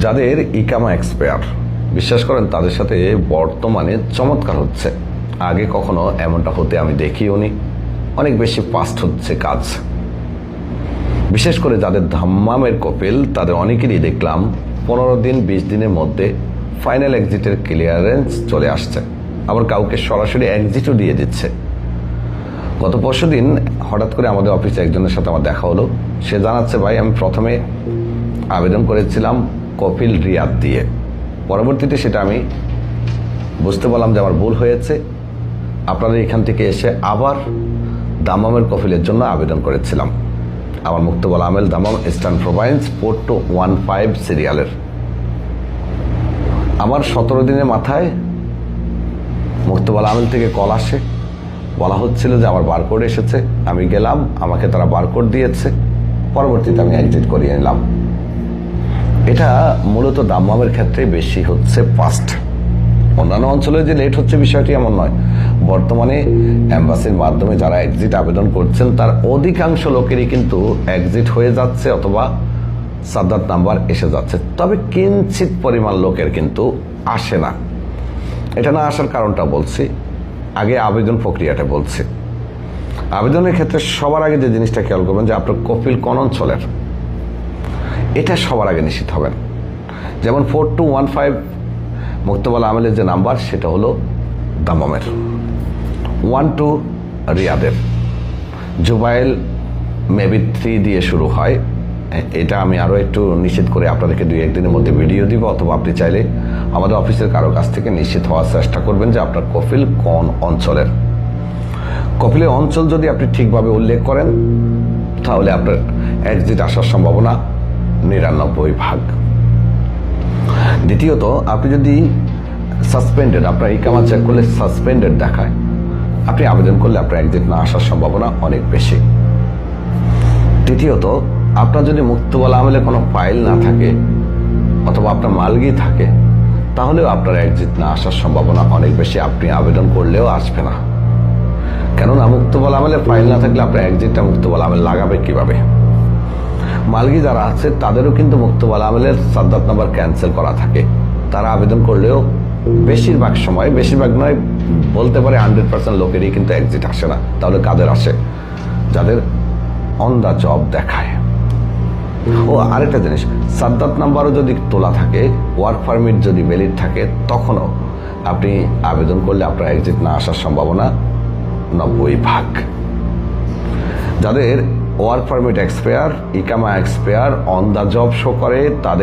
যাদের ইকামা এক্সপায়ার, বিশ্বাস করেন তাদের সাথে বর্তমানে চমৎকার হচ্ছে। আগে কখনো এমনটা হতে আমি দেখিও নি। অনেক বেশি ফাস্ট হচ্ছে কাজ। বিশেষ করে যাদের ধাম্মামের কপিল, তাদের অনেকেরই দেখলাম 15 দিন 20 দিনের মধ্যে ফাইনাল এক্সিটের ক্লিয়ারেন্স চলে আসছে। আবার কাউকে সরাসরি এক্সিটও দিয়ে দিচ্ছে। গত পরশু দিন হঠাৎ করে আমাদের অফিসে একজনের সাথে আমার দেখা হলো। সে জানাচ্ছে, ভাই আমি প্রথমে আবেদন করেছিলাম কপিল রিয়াদ দিয়ে, পরবর্তীতে সেটা আমি বুঝতে পারলাম যে আমার ভুল হয়েছে, আপনাদের এখান থেকে এসে আবার দামামের কপিলের জন্য আবেদন করেছিলাম। আমার মুক্তবল আমেল দামাম ইস্টার্ন প্রোভিন্স 4215 সিরিয়ালের। আমার 17 দিনের মাথায় মুক্তবল আমেল থেকে কল আসে, বলা হচ্ছিল যে আমার বারকোড এসেছে। আমি গেলাম, আমাকে তারা বারকোড দিয়েছে, পরবর্তীতে আমি এক্সিট করিয়ে নিলাম। এটা মূলত দাম্মামের ক্ষেত্রে বেশি হচ্ছে ফাস্ট। অন্যান্য অঞ্চলে যে লেট হচ্ছে বিষয়টি এমন নয়। বর্তমানে এম্বাসির মাধ্যমে যারা এক্সিট আবেদন করছেন তার অধিকাংশ লোকেরই কিন্তু এক্সিট হয়ে যাচ্ছে অথবা সাদ্দাত নাম্বার এসে যাচ্ছে। তবে কিঞ্চিত পরিমাণ লোকের কিন্তু আসে না। এটা না আসার কারণটা বলছি, আগে আবেদন প্রক্রিয়াটা বলছি। আবেদনের ক্ষেত্রে সবার আগে যে জিনিসটা খেয়াল করবেন যে আপনার কপিল কোন অঞ্চলের, এটা সবার আগে নিশ্চিত হবেন। যেমন 4215 মুক্তবল আমেলের যে নাম্বার, সেটা হলো দামামের। 12 রিয়াদের। জুবাইল মেবি 3 দিয়ে শুরু হয়। এটা আমি আরও একটু নিশ্চিত করে আপনাদেরকে 2-1 দিনের মধ্যে ভিডিও দিব, অথবা আপনি চাইলে আমাদের অফিসের কারো কাছ থেকে নিশ্চিত হওয়ার চেষ্টা করবেন যে আপনার কপিল কোন অঞ্চলের। কপিলের অঞ্চল যদি আপনি ঠিকভাবে উল্লেখ করেন, তাহলে আপনার এক্সিট আসার সম্ভাবনা 99%। দ্বিতীয়ত, আপনি যদি সাসপেন্ডেড, আপনার ইকামা চেক করলে সাসপেন্ডেড দেখায়, আপনি আবেদন করলে আপনার এক্সিট না আসার সম্ভাবনা অনেক বেশি। তৃতীয়ত, আপনার যদি মুক্তবল আমেলে কোনো ফাইল না থাকে অথবা আপনার মালগি থাকে, তাহলেও আপনার এক্সিট না আসার সম্ভাবনা অনেক বেশি। আপনি আবেদন করলেও আসবে না, কেননা মুক্তবল আমেলে ফাইল না থাকলে আপনার এক্সিটটা মুক্তবল আমেল লাগাবে কিভাবে? মালগি যারা আছে তাদেরও কিন্তু মুক্তবল আমেলের সাদ্দাত নাম্বার ক্যান্সেল করা থাকে। তারা আবেদন করলেও বেশিরভাগ সময়, বেশিরভাগ নয় বলতে পারে 100% লোকেরই কিন্তু এক্সিট আসে না। তাহলে কাদের আসে? যাদের অন দ্য জব দেখায়। ও আরেকটা জিনিস, সাদ্দাত নাম্বারও যদি তোলা থাকে, ওয়ার্ক পারমিট যদি ভ্যালিড থাকে, তখনও আপনি আবেদন করলে আপনার এক্সিট না আসার সম্ভাবনা 90%। যাদের ওয়ার্ক পারমিট এক্সপায়ার, ইকামা expire, on the job show করে, তাদের